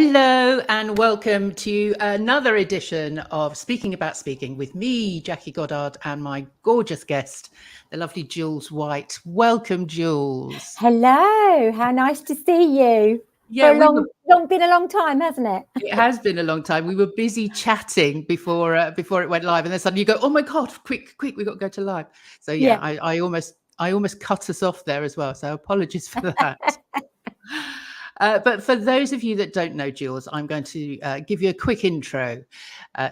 Hello and welcome to another edition of Speaking About Speaking with me, Jackie Goddard, and my gorgeous guest, the lovely Jules White. Welcome, Jules. Hello, how nice to see you. Yeah, Been a long time, hasn't it? It has been a long time. We were busy chatting before it went live, and then suddenly you go, "Oh my God, quick, we got to go to live." So yeah. I almost cut us off there as well. So apologies for that. But for those of you that don't know Jules, I'm going to give you a quick intro.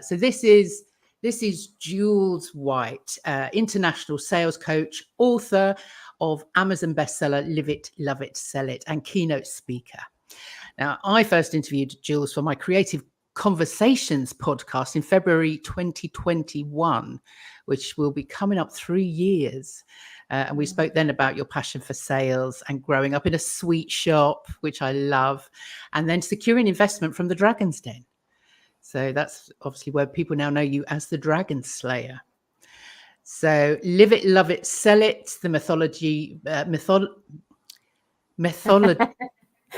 So this is Jules White, international sales coach, author of Amazon bestseller Live It, Love It, Sell It, and keynote speaker. Now, I first interviewed Jules for my Creative Conversations podcast in February 2021, which will be coming up 3 years. And we spoke then about your passion for sales and growing up in a sweet shop, which I love, and then securing investment from the Dragon's Den. So that's obviously where people now know you as the Dragon Slayer. So Live It, Love It, Sell It, the methodology.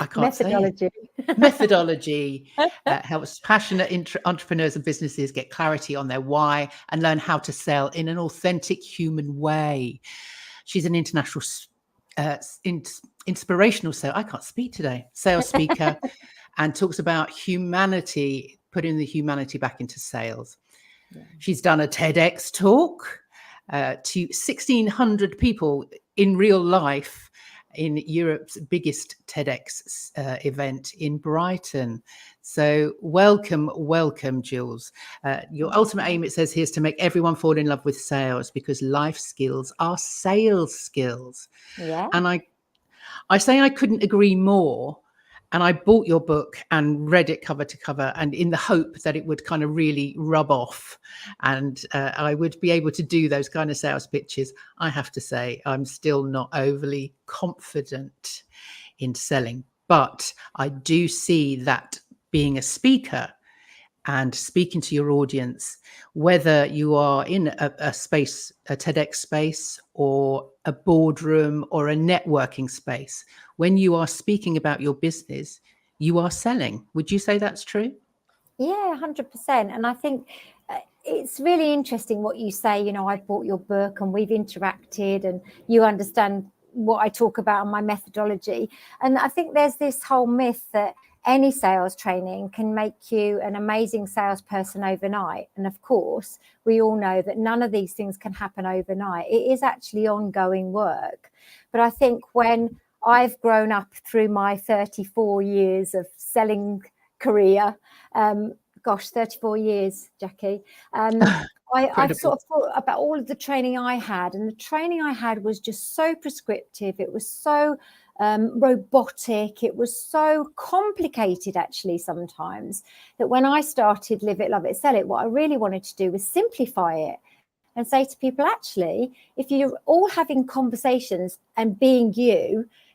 I can't Methodology. say it. Methodology helps passionate entrepreneurs and businesses get clarity on their why and learn how to sell in an authentic human way. She's an international inspirational sales speaker and talks about humanity, putting the humanity back into sales. Yeah. She's done a TEDx talk to 1,600 people in real life in Europe's biggest TEDx event in Brighton. So welcome, Jules. Your ultimate aim, it says here, is to make everyone fall in love with sales because life skills are sales skills. Yeah. And I say I couldn't agree more. And I bought your book and read it cover to cover, and in the hope that it would kind of really rub off and I would be able to do those kind of sales pitches. I have to say, I'm still not overly confident in selling, but I do see that being a speaker and speaking to your audience, whether you are in a space, a TEDx space or a boardroom or a networking space, when you are speaking about your business, you are selling. Would you say that's true? Yeah, 100%. And I think it's really interesting what you say. You know, I bought your book and we've interacted and you understand what I talk about and my methodology. And I think there's this whole myth that any sales training can make you an amazing salesperson overnight. And of course, we all know that none of these things can happen overnight. It is actually ongoing work. But I think when I've grown up through my 34 years of selling career, 34 years, Jackie, I've sort of thought about all of the training I had, and the training I had was just so prescriptive. It was so robotic. It was so complicated, actually, sometimes, that when I started Live It, Love It, Sell It, what I really wanted to do was simplify it and say to people, actually, if you're all having conversations and being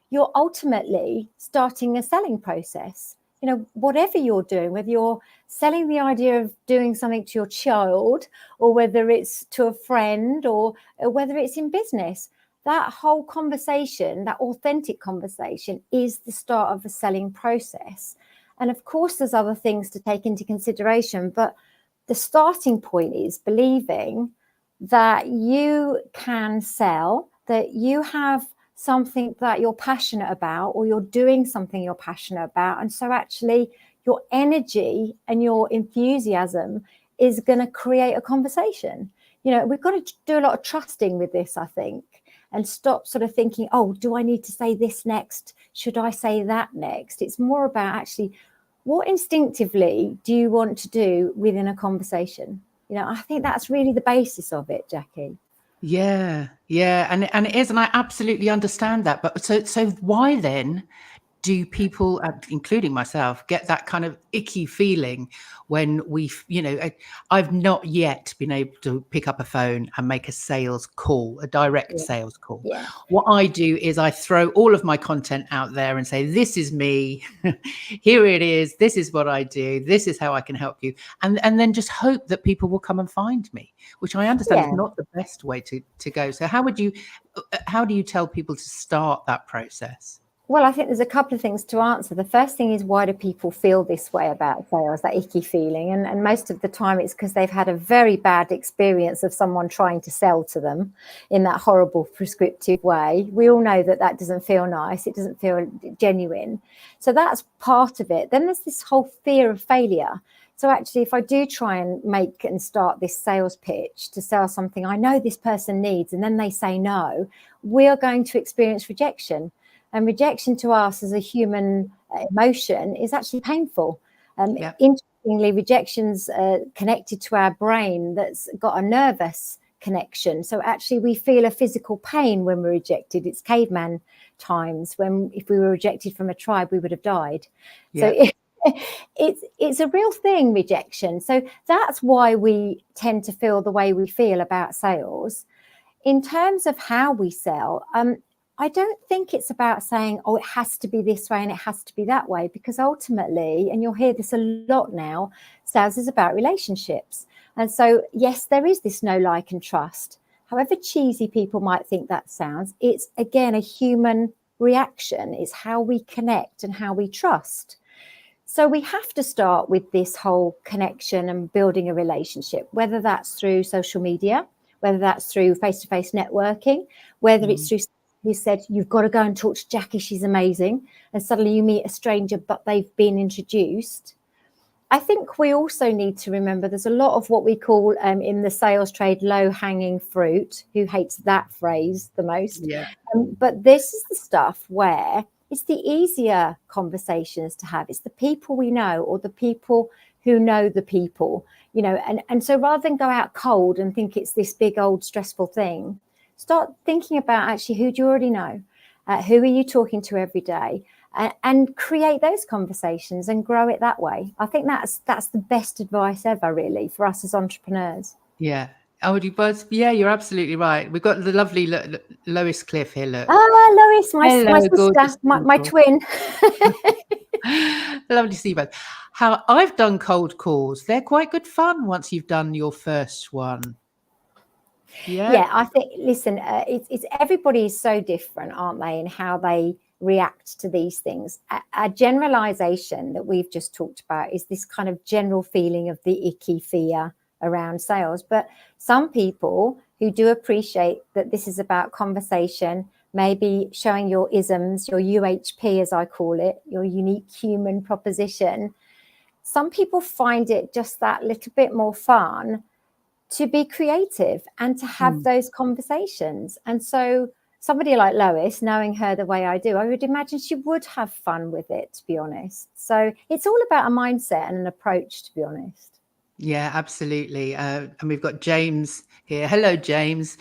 you're ultimately starting a selling process. You know, whatever you're doing, whether you're selling the idea of doing something to your child or whether it's to a friend or whether it's in business, that whole conversation, that authentic conversation is the start of a selling process. And of course, there's other things to take into consideration, but the starting point is believing that you can sell, that you have something that you're passionate about, or you're doing something you're passionate about. And so actually your energy and your enthusiasm is going to create a conversation. You know, we've got to do a lot of trusting with this, I think, and stop sort of thinking, oh, do I need to say this next? Should I say that next? It's more about actually what instinctively do you want to do within a conversation? You know, I think that's really the basis of it, Jackie. Yeah, and it is, and I absolutely understand that. But so why then do people, including myself, get that kind of icky feeling when I've not yet been able to pick up a phone and make a sales call, a direct sales call. Yeah. What I do is I throw all of my content out there and say, this is me, here it is, this is what I do, this is how I can help you. And then just hope that people will come and find me, which I understand is not the best way to go. So how do you tell people to start that process? Well, I think there's a couple of things to answer. The first thing is, why do people feel this way about sales, that icky feeling? And most of the time it's because they've had a very bad experience of someone trying to sell to them in that horrible prescriptive way. We all know that that doesn't feel nice. It doesn't feel genuine. So that's part of it. Then there's this whole fear of failure. So actually, if I do try and make and start this sales pitch to sell something I know this person needs, and then they say no, we are going to experience rejection. And rejection to us as a human emotion is actually painful. Interestingly, rejection's connected to our brain that's got a nervous connection. So actually we feel a physical pain when we're rejected. It's caveman times when if we were rejected from a tribe, we would have died. So it's a real thing, rejection. So that's why we tend to feel the way we feel about sales. In terms of how we sell, I don't think it's about saying, oh, it has to be this way and it has to be that way, because ultimately, and you'll hear this a lot now, sales is about relationships. And so, yes, there is this know, like, and trust. However cheesy people might think that sounds, it's, again, a human reaction. It's how we connect and how we trust. So we have to start with this whole connection and building a relationship, whether that's through social media, whether that's through face-to-face networking, whether it's through who said, you've got to go and talk to Jackie, she's amazing. And suddenly you meet a stranger, but they've been introduced. I think we also need to remember there's a lot of what we call in the sales trade, low-hanging fruit. Who hates that phrase the most? Yeah. But this is the stuff where it's the easier conversations to have. It's the people we know, or the people who know the people, you know, and so rather than go out cold and think it's this big old stressful thing, start thinking about actually who do you already know, who are you talking to every day, and create those conversations and grow it that way. I think that's the best advice ever, really, for us as entrepreneurs. Yeah. Oh, you both? Yeah, you're absolutely right. We've got the lovely Lois Cliff here. Look. Lois, my sister, my twin. Lovely to see you both. How I've done cold calls. They're quite good fun once you've done your first one. Yeah, I think, listen, it's everybody is so different, aren't they, in how they react to these things. A generalization that we've just talked about is this kind of general feeling of the icky fear around sales. But some people who do appreciate that this is about conversation, maybe showing your isms, your UHP, as I call it, your unique human proposition, some people find it just that little bit more fun to be creative and to have those conversations. And so somebody like Lois, knowing her the way I do, I would imagine she would have fun with it, to be honest. So it's all about a mindset and an approach, to be honest. Yeah, absolutely. And we've got James here. Hello, James.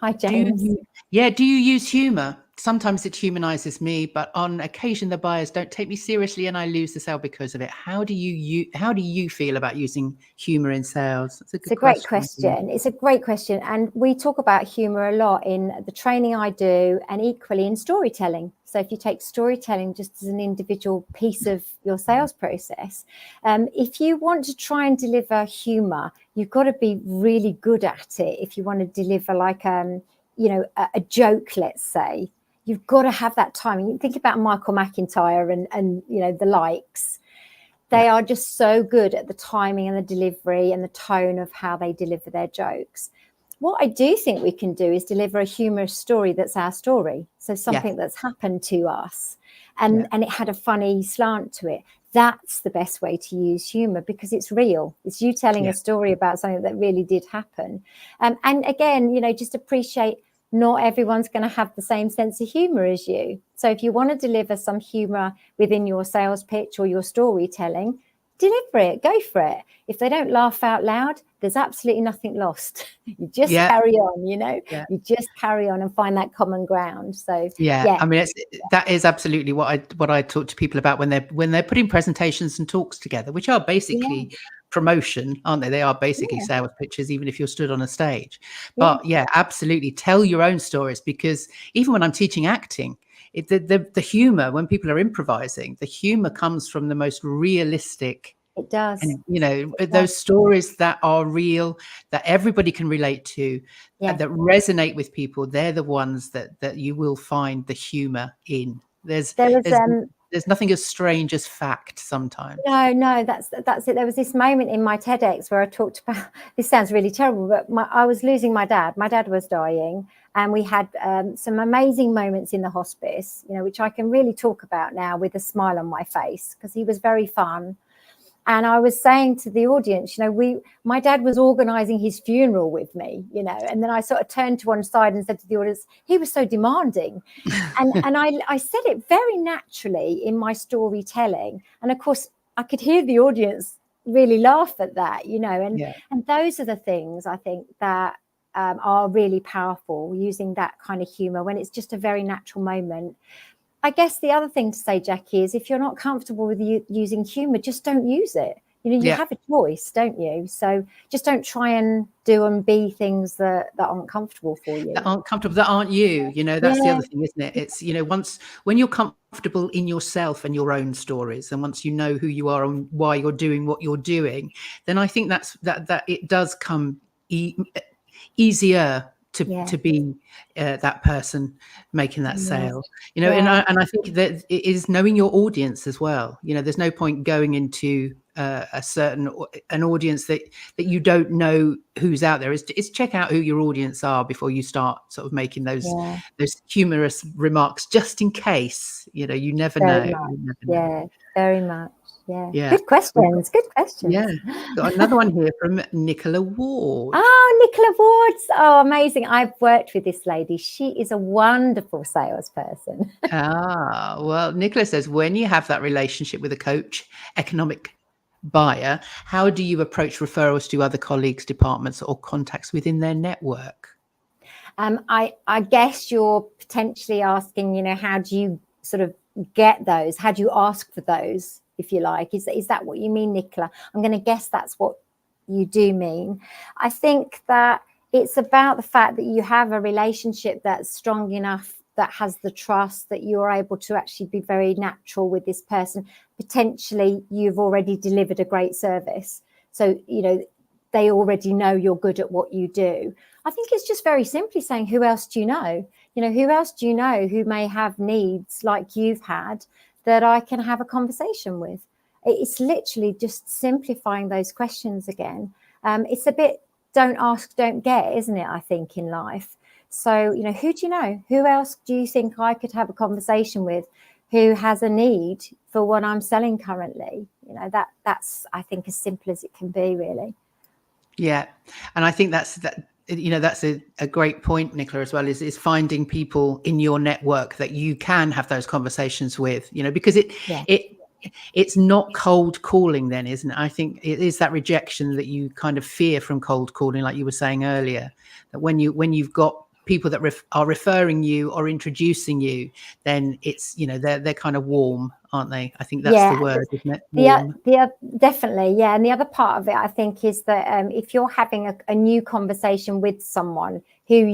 Hi, James. Do you use humor? Sometimes it humanizes me, but on occasion the buyers don't take me seriously and I lose the sale because of it. How do you feel about using humor in sales? It's a great question. It's a great question. And we talk about humor a lot in the training I do, and equally in storytelling. So if you take storytelling just as an individual piece of your sales process, if you want to try and deliver humor, you've got to be really good at it. If you want to deliver like a joke, let's say, you've got to have that timing. You think about Michael McIntyre and you know, the likes. They are just so good at the timing and the delivery and the tone of how they deliver their jokes. What I do think we can do is deliver a humorous story that's our story. So something that's happened to us and it had a funny slant to it. That's the best way to use humor, because it's real. It's you telling a story about something that really did happen. And again, you know, just appreciate not everyone's going to have the same sense of humor as you. So if you want to deliver some humor within your sales pitch or your storytelling, deliver it, go for it. If they don't laugh out loud, there's absolutely nothing lost. You just carry on, you know, you just carry on and find that common ground. So I mean, that is absolutely what I talk to people about when they're putting presentations and talks together, which are basically promotion, aren't they? They are basically sales pitches, even if you're stood on a stage. But absolutely, tell your own stories, because even when I'm teaching acting, the humor, when people are improvising, the humor comes from the most realistic. It does. And, you know, those stories that are real, that everybody can relate to, that resonate with people, they're the ones that you will find the humor in. There's There was there's nothing as strange as fact sometimes. No, that's it. There was this moment in my TEDx where I talked about, this sounds really terrible, but I was losing my dad. My dad was dying, and we had some amazing moments in the hospice, which I can really talk about now with a smile on my face, because he was very fun. And I was saying to the audience, my dad was organising his funeral with me, and then I sort of turned to one side and said to the audience, he was so demanding. And I said it very naturally in my storytelling. And of course, I could hear the audience really laugh at that, and those are the things I think that are really powerful, using that kind of humour when it's just a very natural moment. I guess the other thing to say, Jackie, is if you're not comfortable with using humour, just don't use it. You have a choice, don't you? So just don't try and do and be things that aren't comfortable for you. That aren't comfortable, that aren't you. That's the other thing, isn't it? It's, when you're comfortable in yourself and your own stories, and once you know who you are and why you're doing what you're doing, then I think that it does come easier to be that person making that sale, and I think that it is knowing your audience as well. There's no point going into an audience that you don't know who's out there. Is check out who your audience are before you start sort of making those humorous remarks, just in case. You never know. Very much. Yeah. Good questions. Yeah. Got another one here from Nicola Ward. Oh, Nicola Ward. Oh, amazing. I've worked with this lady. She is a wonderful salesperson. Well, Nicola says, when you have that relationship with a coach, economic buyer, how do you approach referrals to other colleagues, departments, or contacts within their network? I guess you're potentially asking, how do you sort of get those? How do you ask for those, if you like? Is that what you mean, Nicola? I'm going to guess that's what you do mean. I think that it's about the fact that you have a relationship that's strong enough, that has the trust, that you're able to actually be very natural with this person. Potentially you've already delivered a great service, so they already know you're good at what you do. I think it's just very simply saying, who else do you know? Who else do you know who may have needs like you've had that I can have a conversation with? It's literally just simplifying those questions again. It's a bit don't ask, don't get, isn't it, I think, in life. So, who do you know? Who else do you think I could have a conversation with who has a need for what I'm selling currently? That's, I think, as simple as it can be, really. Yeah. And I think that's a great point, Nicola, as well, is finding people in your network that you can have those conversations with, because it's not cold calling then, isn't it? I think it is that rejection that you kind of fear from cold calling, like you were saying earlier, that when you've got people that are referring you or introducing you, then it's, they're kind of warm, aren't they? I think that's the word, isn't it? Warm. Definitely. Yeah. And the other part of it, I think, is that if you're having a new conversation with someone who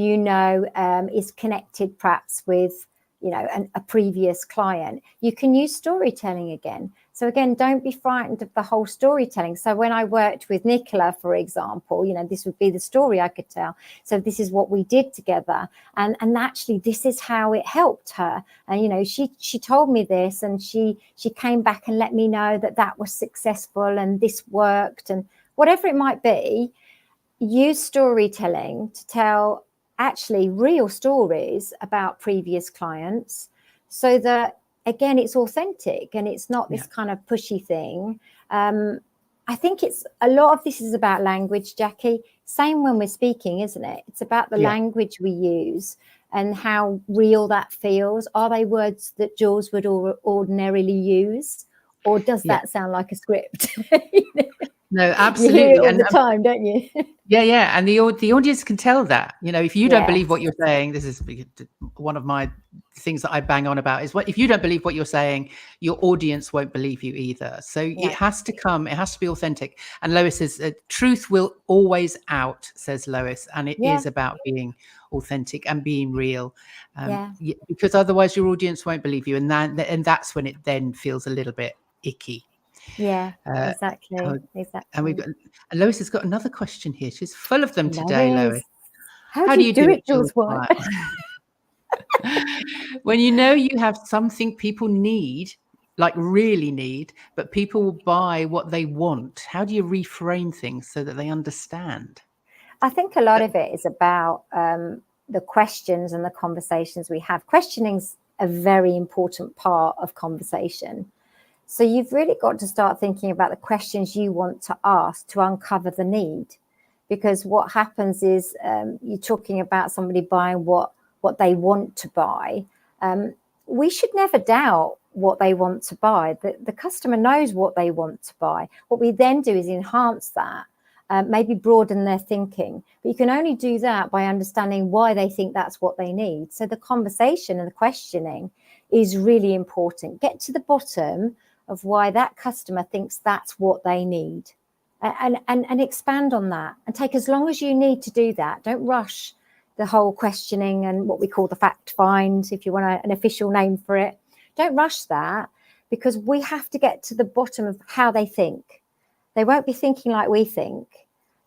is connected perhaps with a previous client, you can use storytelling again. So again, don't be frightened of the whole storytelling. So when I worked with Nicola, for example, this would be the story I could tell. So this is what we did together, and actually this is how it helped her. And she told me this, and she came back and let me know that was successful and this worked, and whatever it might be. Use storytelling to tell actually real stories about previous clients, so that again it's authentic and it's not this kind of pushy thing. I think it's a lot of this is about language, Jackie. Same when we're speaking, isn't it? It's about the language we use and how real that feels. Are they words that Jules would ordinarily use, or does that sound like a script? No, absolutely. You hear it all the time, don't you? Yeah. And the audience can tell that, if you don't believe what you're saying, this is one of my things that I bang on about, is if you don't believe what you're saying, your audience won't believe you either. So it has to be authentic. And Lois says, truth will always out, says Lois. And it is about being authentic and being real, because otherwise your audience won't believe you. And that's when it then feels a little bit icky. Exactly. And Lois has got another question here. She's full of them today, Lois. How do you do it, Jules? When you know you have something people need, like really need, but people will buy what they want, how do you reframe things so that they understand? I think a lot of it is about the questions and the conversations we have. Questioning's a very important part of conversation. So you've really got to start thinking about the questions you want to ask to uncover the need. Because what happens is you're talking about somebody buying what they want to buy. We should never doubt what they want to buy. The customer knows what they want to buy. What we then do is enhance that, maybe broaden their thinking. But you can only do that by understanding why they think that's what they need. So the conversation and the questioning is really important. Get to the bottom of why that customer thinks that's what they need, and expand on that, and take as long as you need to do that. Don't rush the whole questioning and what we call the fact find, if you want an official name for it. Don't rush that, because we have to get to the bottom of how they think. They won't be thinking like we think.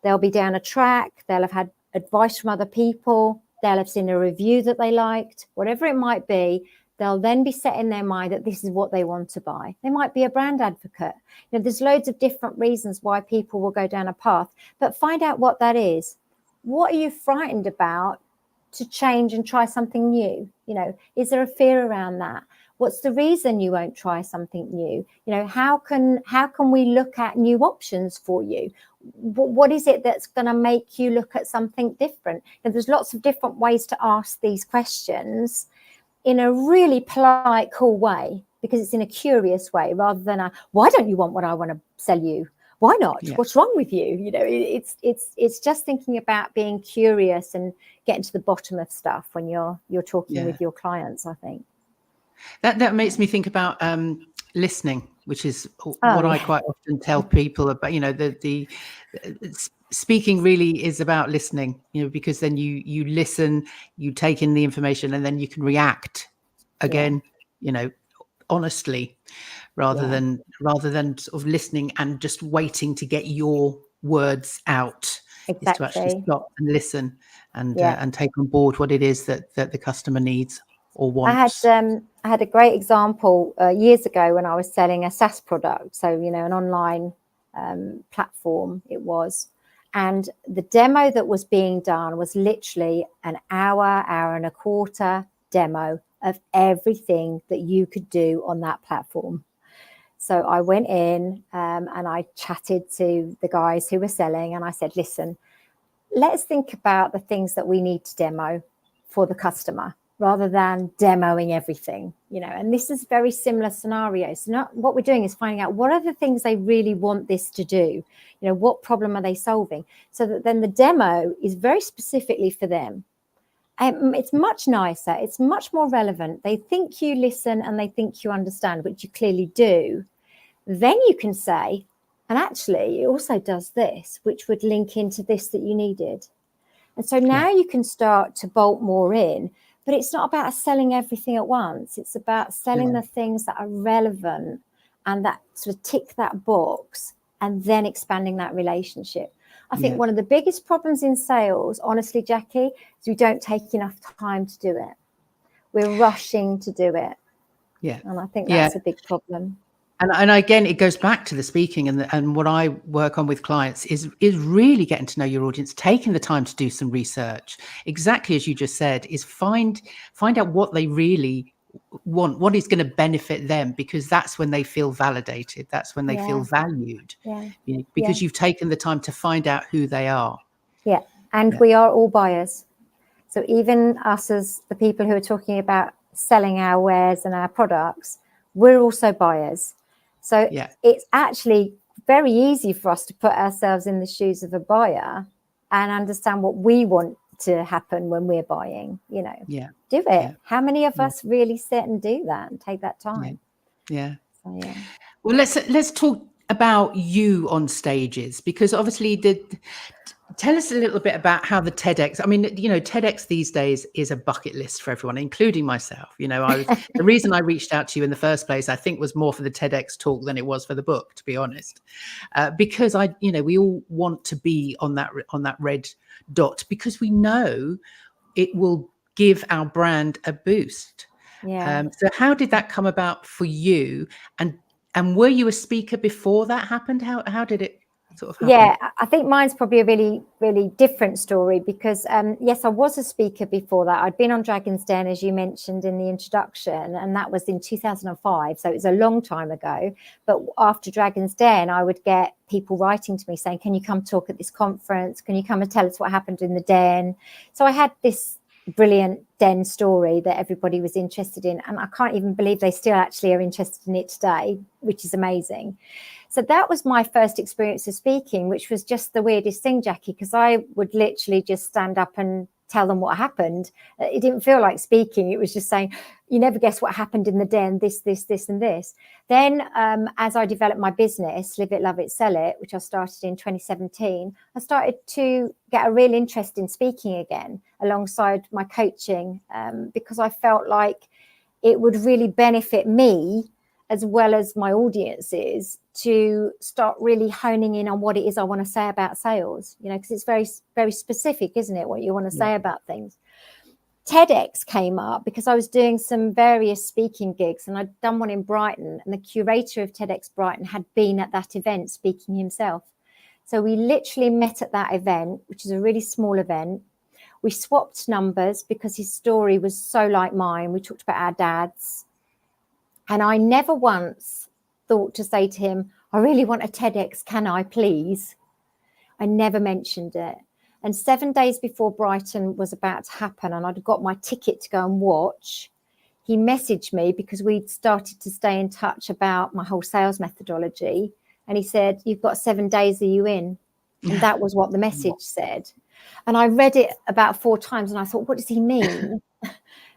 They'll be down a track. They'll have had advice from other people. They'll have seen a review that they liked, whatever it might be. They'll then be set in their mind that this is what they want to buy. They might be a brand advocate. You know, there's loads of different reasons why people will go down a path, but find out what that is. What are you frightened about to change and try something new? You know, is there a fear around that? What's the reason you won't try something new? You know, how can we look at new options for you? What is it that's going to make you look at something different? And there's lots of different ways to ask these questions in a really polite, cool way, because it's in a curious way rather than a, why don't you want what I want to sell you? Why not? Yeah. What's wrong with you? You know, it's just thinking about being curious and getting to the bottom of stuff when you're talking with your clients, I think. That makes me think about listening, which is what I quite often tell people about. You know, the speaking really is about listening, you know, because then you listen, you take in the information, and then you can react again, you know, honestly, rather than sort of listening and just waiting to get your words out. Exactly. Is to actually stop and listen and take on board what it is that the customer needs or wants. I had a great example years ago when I was selling a SaaS product, so you know, an online platform it was. And the demo that was being done was literally an hour and a quarter demo of everything that you could do on that platform. So I went in and I chatted to the guys who were selling, and I said, listen, let's think about the things that we need to demo for the customer rather than demoing everything, you know. And this is very similar scenarios. So what we're doing is finding out what are the things they really want this to do. You know, what problem are they solving? So that then the demo is very specifically for them. It's much nicer. It's much more relevant. They think you listen and they think you understand, which you clearly do. Then you can say, and actually it also does this, which would link into this that you needed. And so now you can start to bolt more in, but it's not about selling everything at once. It's about selling the things that are relevant and that sort of tick that box, and then expanding that relationship. I think one of the biggest problems in sales, honestly, Jackie, is we don't take enough time to do it. We're rushing to do it. Yeah. And I think that's a big problem. And again, it goes back to the speaking, and what I work on with clients is really getting to know your audience, taking the time to do some research. Exactly as you just said, is find out what they really want, what is going to benefit them, because that's when they feel validated. That's when they feel valued. You know, because you've taken the time to find out who they are. Yeah. And we are all buyers. So even us as the people who are talking about selling our wares and our products, we're also buyers. So it's actually very easy for us to put ourselves in the shoes of a buyer and understand what we want to happen when we're buying, you know. Do it. Yeah. How many of us really sit and do that and take that time? So, yeah. Well, let's talk about you on stages, because obviously tell us a little bit about how the TEDx, I mean, you know, TEDx these days is a bucket list for everyone, including myself. You know, the reason I reached out to you in the first place, I think, was more for the TEDx talk than it was for the book, to be honest, because we all want to be on that red dot, because we know it will give our brand a boost. Yeah. So how did that come about for you? And were you a speaker before that happened? How did it sort of happen? Yeah, I think mine's probably a really, really different story because, yes, I was a speaker before that. I'd been on Dragon's Den, as you mentioned in the introduction, and that was in 2005. So it was a long time ago. But after Dragon's Den, I would get people writing to me saying, can you come talk at this conference? Can you come and tell us what happened in the den? So I had this brilliant den story that everybody was interested in. And I can't even believe they still actually are interested in it today, which is amazing. So that was my first experience of speaking, which was just the weirdest thing, Jackie, because I would literally just stand up and tell them what happened. It didn't feel like speaking. It was just saying, you never guess what happened in the den, this, and this. Then as I developed my business, Live It, Love It, Sell It, which I started in 2017, I started to get a real interest in speaking again alongside my coaching because I felt like it would really benefit me as well as my audiences to start really honing in on what it is I want to say about sales, you know, because it's very, very specific, isn't it, what you want to say about things. TEDx came up because I was doing some various speaking gigs and I'd done one in Brighton, and the curator of TEDx Brighton had been at that event speaking himself. So we literally met at that event, which is a really small event. We swapped numbers because his story was so like mine. We talked about our dads. And I never once thought to say to him, I really want a TEDx, can I please? I never mentioned it. And 7 days before Brighton was about to happen and I'd got my ticket to go and watch, he messaged me because we'd started to stay in touch about my whole sales methodology. And he said, you've got 7 days, are you in? And that was what the message said. And I read it about 4 times and I thought, what does he mean?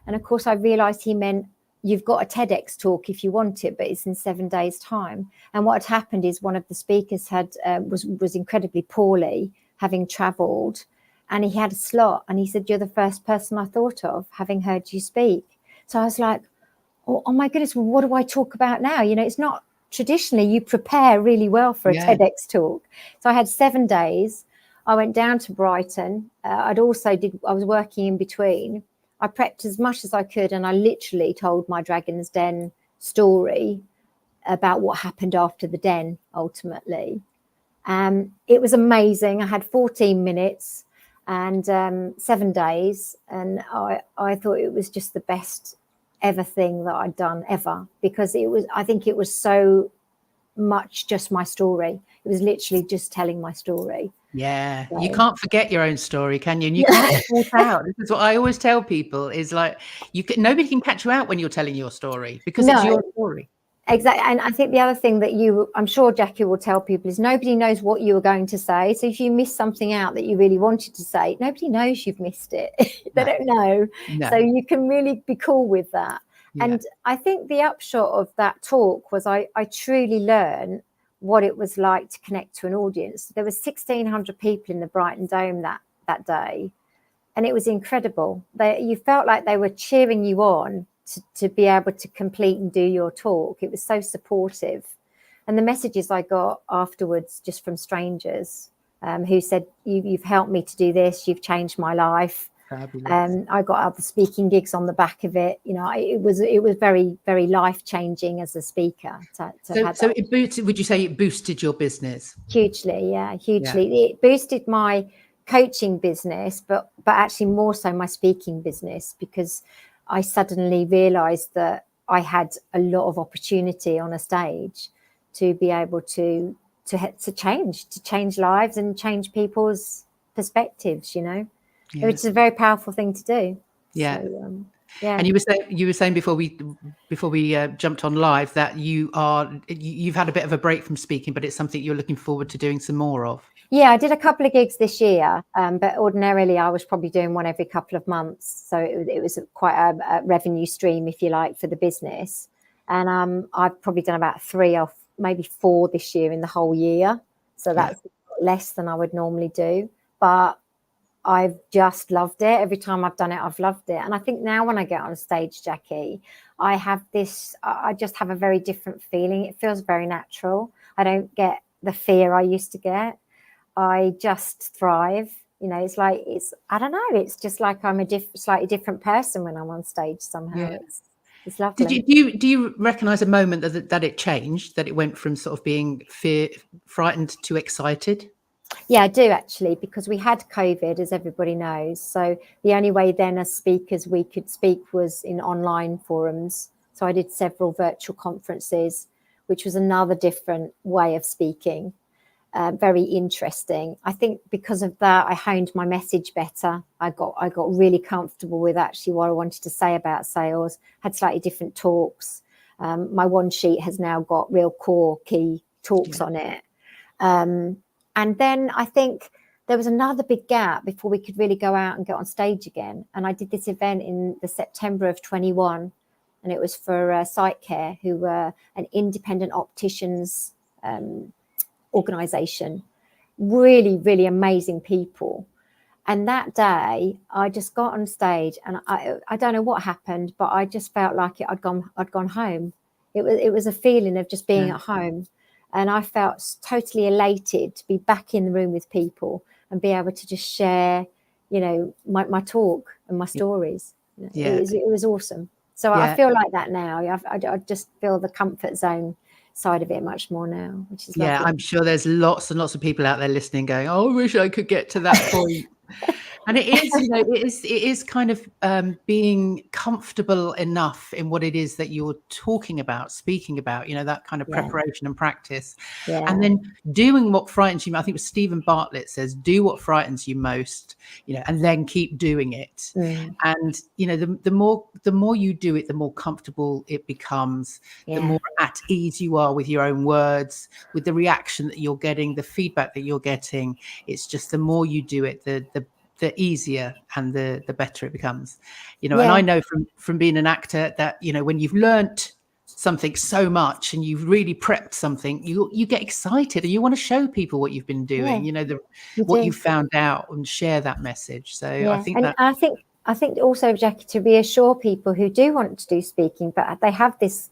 And of course, I realized he meant, you've got a TEDx talk if you want it, but it's in 7 days' time. And what had happened is one of the speakers was incredibly poorly, having travelled, and he had a slot. And he said, you're the first person I thought of, having heard you speak. So I was like, oh my goodness, well, what do I talk about now? You know, it's not traditionally you prepare really well for a TEDx talk. So I had 7 days. I went down to Brighton. I was working in between. I prepped as much as I could, and I literally told my Dragon's Den story about what happened after the den, ultimately. It was amazing. I had 14 minutes and 7 days, and I thought it was just the best ever thing that I'd done ever, because I think it was so much just my story. It was literally just telling my story. Yeah, so you can't forget your own story, can you? And you can't get caught out. This is what I always tell people: is like nobody can catch you out when you're telling your story because it's your story. Exactly. And I think the other thing that I'm sure Jackie will tell people is nobody knows what you were going to say. So if you miss something out that you really wanted to say, nobody knows you've missed it. They don't know. No. So you can really be cool with that. Yeah. And I think the upshot of that talk was I truly learned what it was like to connect to an audience. There was 1,600 people in the Brighton Dome that day. And it was incredible. You felt like they were cheering you on to be able to complete and do your talk. It was so supportive. And the messages I got afterwards, just from strangers who said, you've helped me to do this, you've changed my life. I got other speaking gigs on the back of it. You know, it was very, very life-changing as a speaker. So it boosted, would you say it boosted your business? Hugely, yeah, hugely. Yeah. It boosted my coaching business, but actually more so my speaking business, because I suddenly realized that I had a lot of opportunity on a stage to be able to change lives and change people's perspectives, you know, which is a very powerful thing to do. Yeah. So, yeah. And you were saying before we jumped on live that you've had a bit of a break from speaking, but it's something you're looking forward to doing some more of. Yeah, I did a couple of gigs this year, but ordinarily I was probably doing one every couple of months. So it was quite a revenue stream, if you like, for the business. And I've probably done about 3 or maybe 4 this year in the whole year. So that's less than I would normally do. But I've just loved it. Every time I've done it, I've loved it. And I think now when I get on stage, Jackie, I just have a very different feeling. It feels very natural. I don't get the fear I used to get. I just thrive. You know, I don't know. It's just like I'm a slightly different person when I'm on stage somehow. Yeah. It's lovely. Do you recognize a moment that it changed, that it went from sort of being frightened to excited? Yeah, I do actually, because we had COVID, as everybody knows. So the only way then as speakers we could speak was in online forums. So I did several virtual conferences, which was another different way of speaking. Very interesting. I think because of that, I honed my message better. I got really comfortable with actually what I wanted to say about sales. Had slightly different talks. My one sheet has now got real core key talks on it. And then I think there was another big gap before we could really go out and get on stage again. And I did this event in the September of 21, and it was for Sight Care, who were an independent opticians organization. Really, really amazing people. And that day I just got on stage, and I don't know what happened, but I just felt like I'd gone home. It was a feeling of just being at home. And I felt totally elated to be back in the room with people and be able to just share, my talk and my stories. It was awesome. So I feel like that now. I just feel the comfort zone side of it much more now, which is lovely. I'm sure there's lots and lots of people out there listening going, oh, I wish I could get to that point. And it is kind of being comfortable enough in what it is that you're talking about, speaking about, that kind of preparation and practice. And then doing what frightens you. I think it was Stephen Bartlett says, do what frightens you most, and then keep doing it. And, the more you do it, the more comfortable it becomes, the more at ease you are with your own words, with the reaction that you're getting, the feedback that you're getting. It's just the more you do it, the easier and the better it becomes, and I know from being an actor that, when you've learnt something so much and you've really prepped something, you get excited and you want to show people what you've been doing, what you found out, and share that message. So I think also, Jackie, to reassure people who do want to do speaking, but they have this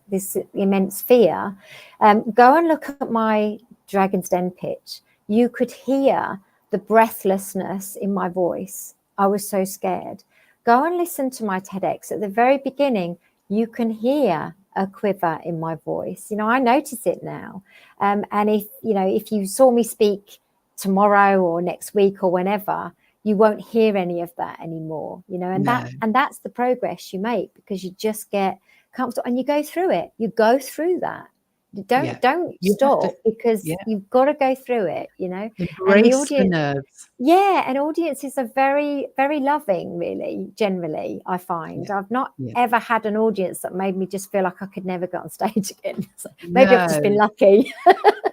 immense fear, go and look at my Dragon's Den pitch. You could hear the breathlessness in my voice. I was so scared. Go and listen to my TEDx. At the very beginning, you can hear a quiver in my voice. I notice it now. And if you saw me speak tomorrow or next week or whenever, you won't hear any of that anymore. And that's the progress you make, because you just get comfortable and you go through it. You go through that. Don't stop, because you've got to go through it, Embrace the nerves. And audiences are very, very loving, really, generally, I find. I've not ever had an audience that made me just feel like I could never get on stage again. So maybe I've just been lucky.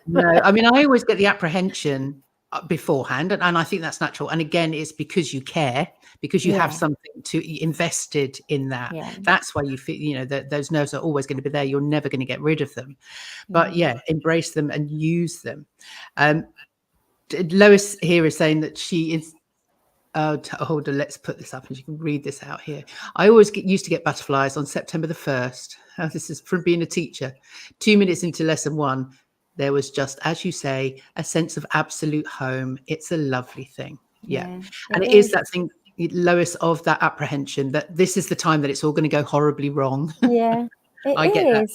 No, I mean, I always get the apprehension beforehand, and I think that's natural. And again, it's because you care, because you have something to invested in that. That's why you feel, that those nerves are always going to be there. You're never going to get rid of them. But embrace them and use them. Lois here is saying that she is. Hold on, let's put this up and you can read this out here. I always used to get butterflies on September the 1st. This is from being a teacher. 2 minutes into lesson 1. There was just, as you say, a sense of absolute home. It's a lovely thing. And it is that thing, Lois, of that apprehension that this is the time that it's all going to go horribly wrong. I get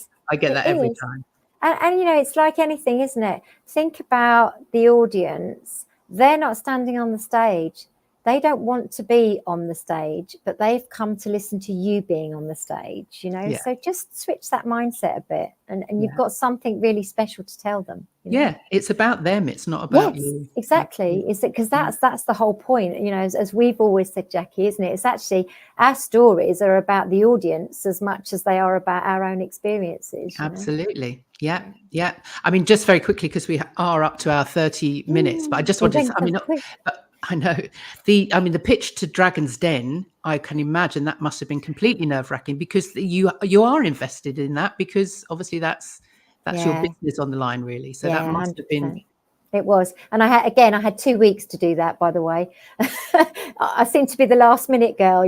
that every time. And it's like anything, isn't it? Think about the audience. They're not standing on the stage. They don't want to be on the stage, but they've come to listen to you being on the stage, So just switch that mindset a bit, and you've got something really special to tell them. It's about them. It's not about you. Exactly. Is it because that's the whole point, as we've always said, Jackie, isn't it? It's actually our stories are about the audience as much as they are about our own experiences. Absolutely. Yeah. I mean, just very quickly, because we are up to our 30 minutes, but I just wanted to, I know the pitch to Dragon's Den, I can imagine that must have been completely nerve-wracking, because you are invested in that, because obviously that's your business on the line, really. So that must 100%. have been. It was. And I had 2 weeks to do that, by the way. I seem to be the last minute girl,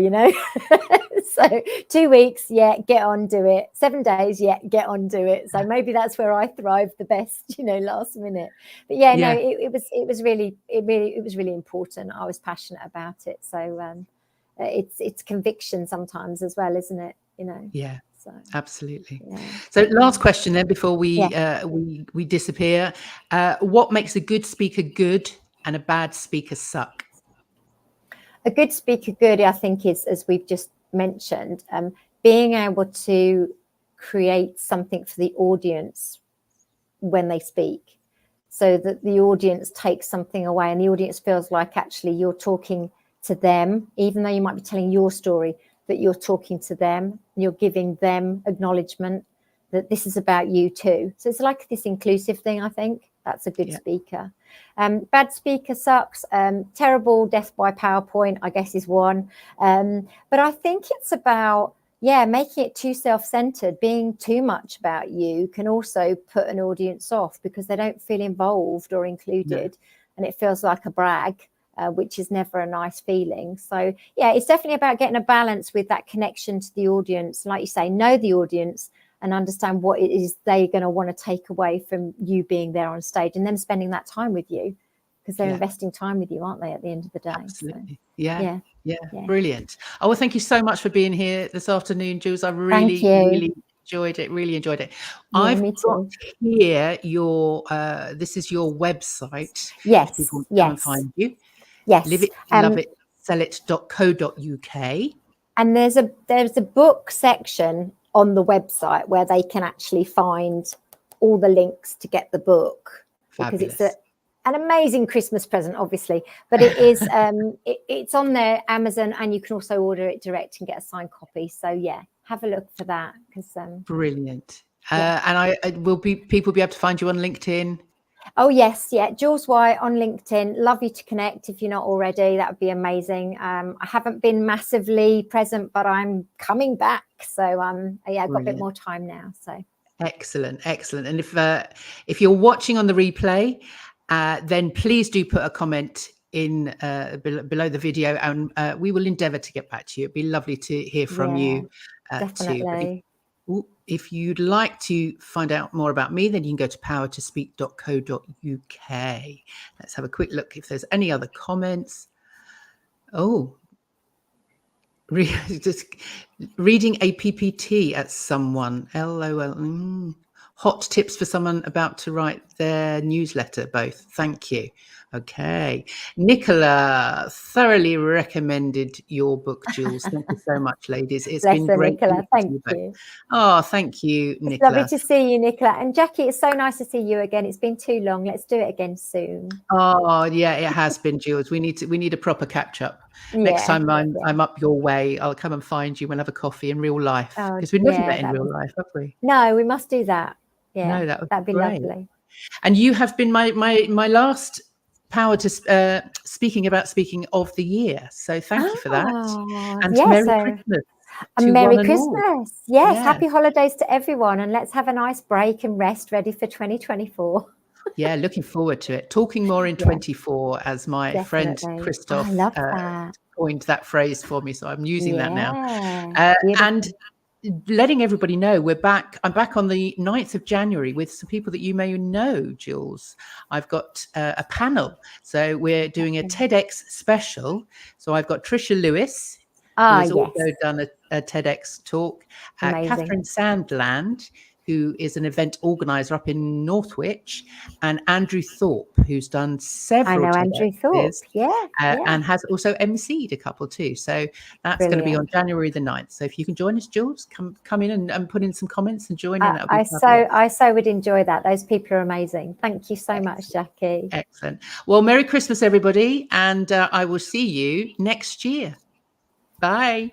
So 2 weeks, get on, do it. 7 days, get on, do it. So maybe that's where I thrive the best, last minute. But it was really important. I was passionate about it. So it's conviction sometimes as well, isn't it? So Absolutely. yeah. So last question then before we disappear. What makes a good speaker good and a bad speaker suck? A good speaker good, I think, is, as we've just mentioned, being able to create something for the audience when they speak, so that the audience takes something away and the audience feels like actually you're talking to them, even though you might be telling your story, but you're talking to them, you're giving them acknowledgement that this is about you too. So it's like this inclusive thing. I think that's a good speaker. Bad speaker sucks. Terrible death by PowerPoint, I guess, is one. But I think it's about, making it too self-centered. Being too much about you can also put an audience off because they don't feel involved or included, and it feels like a brag, which is never a nice feeling. So yeah, it's definitely about getting a balance with that connection to the audience. Like you say, know the audience and understand what it is they're going to want to take away from you being there on stage, and then spending that time with you, because they're investing time with you, aren't they, at the end of the day? Absolutely. So, yeah. Brilliant. Oh, well, thank you so much for being here this afternoon, Jules. I really enjoyed it. Really enjoyed it. I've got here your this is your website. If people want to come and find you. Live it, love it, sell it.co.uk. And there's a book section on the website where they can actually find all the links to get the book. Fabulous. Because it's an amazing Christmas present, obviously, but it is it's on there, Amazon, and you can also order it direct and get a signed copy. So yeah, have a look for that, because brilliant. And will people be able to find you on LinkedIn? Oh yes, Jules White on LinkedIn. Love you to connect if you're not already. That would be amazing. I haven't been massively present, but I'm coming back. So I've got a bit more time now. So excellent. And if you're watching on the replay, then please do put a comment in below the video, and we will endeavour to get back to you. It'd be lovely to hear from you definitely. too. If you'd like to find out more about me, then you can go to powertospeak.co.uk. Let's have a quick look if there's any other comments. Oh, just reading a PPT at someone. LOL. Hot tips for someone about to write their newsletter, both. Thank you. Okay. Nicola thoroughly recommended your book, Jules. Thank you so much, ladies. It's been great. Nicola. Thank you. Oh, thank you, Nicola. It's lovely to see you, Nicola. And Jackie, it's so nice to see you again. It's been too long. Let's do it again soon. Oh, yeah, it has been, Jules. We need a proper catch up. Next time I'm up your way, I'll come and find you. We'll have a coffee in real life, because we've never met in real life, have we? No, we must do that. Yeah, no, that'd be great. Lovely. And you have been my last power to speaking of the year. So thank you for that. And Merry Christmas. And Merry Christmas. Yes, happy holidays to everyone. And let's have a nice break and rest, ready for 2024. Yeah, looking forward to it. Talking more in 24, as my friend Christoph coined that phrase for me. So I'm using that now. And letting everybody know I'm back on the 9th of January with some people that you may know, Jules. I've got a panel. So we're doing a TEDx special. So I've got Trisha Lewis, who has also done a TEDx talk, Catherine Sandland, who is an event organizer up in Northwich, and Andrew Thorpe, who's done several Andrew Thorpe, and has also emceed a couple too. So that's going to be on January the 9th. So if you can join us, Jules, come in and put in some comments and join in. I so would enjoy that. Those people are amazing. Thank you so much, Jackie. Excellent. Well, Merry Christmas, everybody, and I will see you next year. Bye.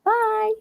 Bye.